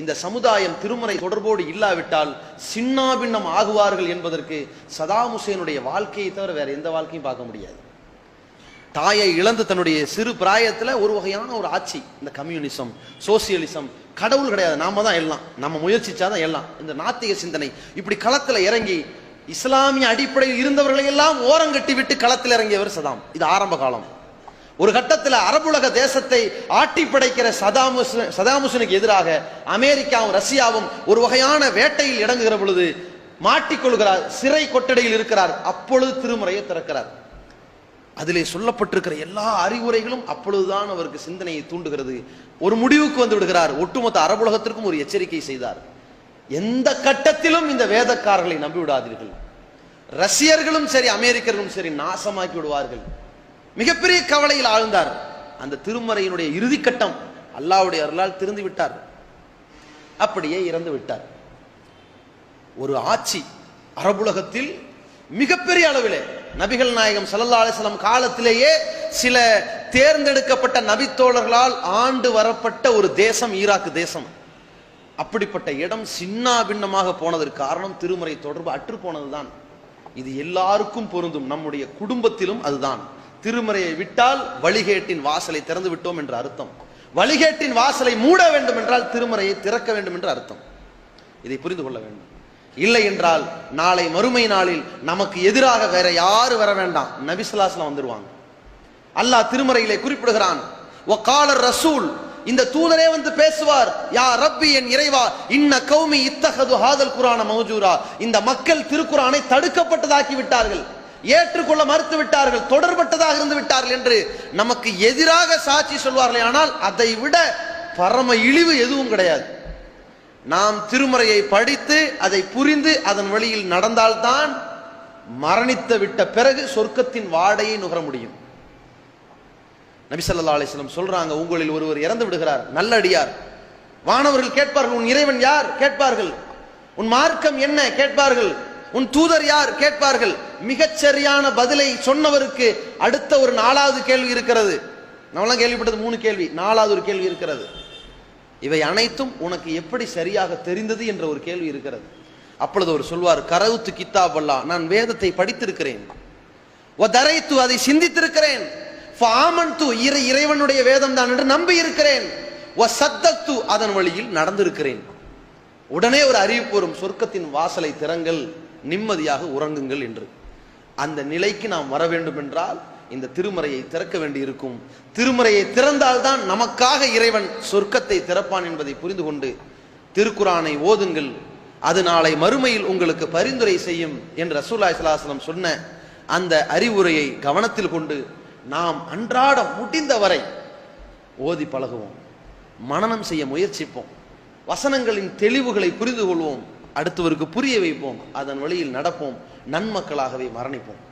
இந்த சமுதாயம் திருமறை தொடர்போடு இல்லாவிட்டால் சின்னாபின்னம் ஆகுவார்கள் என்பதற்கு சதாம் ஹுசேனுடைய வாழ்க்கையை தவிர வேற எந்த வாழ்க்கையும் பார்க்க முடியாது. தாயை இழந்து தன்னுடைய சிறு பிராயத்தில் ஒரு வகையான ஒரு ஆட்சி, இந்த கம்யூனிசம், சோசியலிசம், கடவுள் கிடையாது, நாம தான் எல்லாம், நம்ம முயற்சிச்சாதான் எல்லாம், இந்த நாத்திக சிந்தனை, இப்படி களத்தில் இறங்கி இஸ்லாமிய அடிப்படையில் இருந்தவர்களை எல்லாம் ஓரங்கட்டி விட்டு களத்தில் இறங்கியவர் சதாம். இது ஆரம்ப காலம். ஒரு கட்டத்தில் அரபுலக தேசத்தை ஆட்டி படைக்கிற சதாம் ஹுசேனுக்கு எதிராக அமெரிக்காவும் ரஷ்யாவும் ஒரு வகையான வேட்டையில் இறங்குகிற பொழுது மாட்டிக்கொள்கிறார், சிறை கொட்டடையில் இருக்கிறார். அப்பொழுது திருமுறையை திறக்கிறார். அதிலே சொல்லப்பட்டிருக்கிற எல்லா அறிவுரைகளும் அப்பொழுதுதான் அவருக்கு சிந்தனையை தூண்டுகிறது. ஒரு முடிவுக்கு வந்து விடுகிறார். ஒட்டுமொத்த அரபுலகத்திற்கும் ஒரு எச்சரிக்கை செய்தார். எந்த கட்டத்திலும் இந்த வேதக்காரர்களை நம்பி விடாதீர்கள். ரஷ்யர்களும் சரி அமெரிக்கர்களும் சரி நாசமாக்கி விடுவார்கள். மிகப்பெரிய கவலையில் ஆழ்ந்தார். அந்த திருமறையினுடைய இறுதி கட்டம் அல்லாஹ்வுடைய அருளால் திருந்து விட்டார். அப்படியே இறந்து விட்டார். ஒரு ஆட்சி அரபுலகத்தில் மிகப்பெரிய அளவிலே நபிகள் நாயகம் ஸல்லல்லாஹு அலைஹி வஸல்லம் காலத்திலேயே சில தேர்ந்தெடுக்கப்பட்ட நபித்தோழர்களால் ஆண்டு வரப்பட்ட ஒரு தேசம் ஈராக் தேசம். அப்படிப்பட்ட இடம் சின்னா பின்னமாக போனதற்கு காரணம் திருமறை தொடர்பு அற்று போனதுதான். இது எல்லாருக்கும் பொருந்தும். நம்முடைய குடும்பத்திலும் அதுதான். திருமறையை விட்டால் வழிகேட்டின் வாசலை திறந்து விட்டோம் என்ற அர்த்தம். வழிகேட்டின் வாசலை மூட வேண்டும் என்றால் திருமறையை திறக்க வேண்டும் என்ற அர்த்தம். இதை புரிந்து கொள்ள வேண்டும். இல்லை என்றால் நாளை மறுமை நாளில் நமக்கு எதிராக வேற யாரு வர வேண்டாம், நபி ஸல்லல்லாஹு அலைஹி வஸல்லம் வந்துருவாங்க. அல்லாஹ் திருமறையிலே குறிப்பிடுகிறான், வகால ரசூல், இந்த தூதரே வந்து பேசுவார், யா ரப்பி, என் இறைவா, இன்ன கௌமி இத்தஹது ஹாதல் குர்ஆன மௌஜூரா, இந்த மக்கள் திருக்குர்ஆனை தடுக்கப்பட்டதாக்கி விட்டார்கள், ஏற்றுக்கொள்ள மறுத்து விட்டார்கள், தொடர்பட்டதாக இருந்து விட்டார்கள் என்று நமக்கு எதிராக சாட்சி சொல்வார்களே. ஆனால் அதை விட பரம இழிவு எதுவும் கிடையாது. நாம் திருமறையை படித்து அதை புரிந்து அதன் வழியில் நடந்தால்தான் மரணித்து விட்ட பிறகு சொர்க்கத்தின் வாடையை நுகர முடியும். நபி ஸல்லல்லாஹு அலைஹி வஸல்லம் சொல்றாங்க, உங்களில் ஒருவர் இறந்து விடுகிறார், நல்லடியார். வானவர்கள் கேட்பார்கள், உன் இறைவன் யார் கேட்பார்கள், உன் மார்க்கம் என்ன கேட்பார்கள், உன் தூதர் யார் கேட்பார்கள். மிகச் சரியான பதிலை சொன்னவருக்கு அடுத்த ஒரு 4வது கேள்வி இருக்கிறது. நம்மளாம் கேள்விப்பட்டது 3 கேள்வி, 4வது ஒரு கேள்வி இருக்கிறது. இவை அனைத்தும் உனக்கு எப்படி சரியாக தெரிந்தது என்ற ஒரு கேள்வி இருக்கிறது. அப்பொழுது அவர் சொல்வார், கரவுத்து கித்தாப் அல்லாஹ், நான் வேதத்தை படித்திருக்கிறேன், வதரைத்து, அதை சிந்தித்திருக்கிறேன், ஃபாமன்து, இறைவனுடைய வேதம் தான் என்று நம்பி இருக்கிறேன், வசத்தத்து, அதன் வழியில் நடந்திருக்கிறேன். உடனே ஒரு அறிவிப்பு வரும், சொர்க்கத்தின் வாசலை திறங்கள், நிம்மதியாக உறங்குங்கள் என்று. அந்த நிலைக்கு நாம் வர வேண்டும் என்றால் இந்த திருமறையை திறக்க வேண்டி இருக்கும். திருமறையை திறந்தால்தான் நமக்காக இறைவன் சொர்க்கத்தை திறப்பான் என்பதை புரிந்து கொண்டு திருக்குர்ஆனை ஓதுங்கள், அது நாளை மறுமையில் உங்களுக்கு பரிந்துரை செய்யும் என்று ரசூலுல்லாஹி ஸல்லல்லாஹு அலைஹி வஸல்லம் சொன்ன அந்த அறிவுரையை கவனத்தில் கொண்டு நாம் அன்றாடம் முடிந்தவரை ஓதி பழகுவோம், மனனம் செய்ய முயற்சிப்போம், வசனங்களின் தெளிவுகளை புரிந்து கொள்வோம், அடுத்தவருக்கு புரிய வைப்போம், அதன் வழியில் நடப்போம், நன்மக்களாகவே மரணிப்போம்.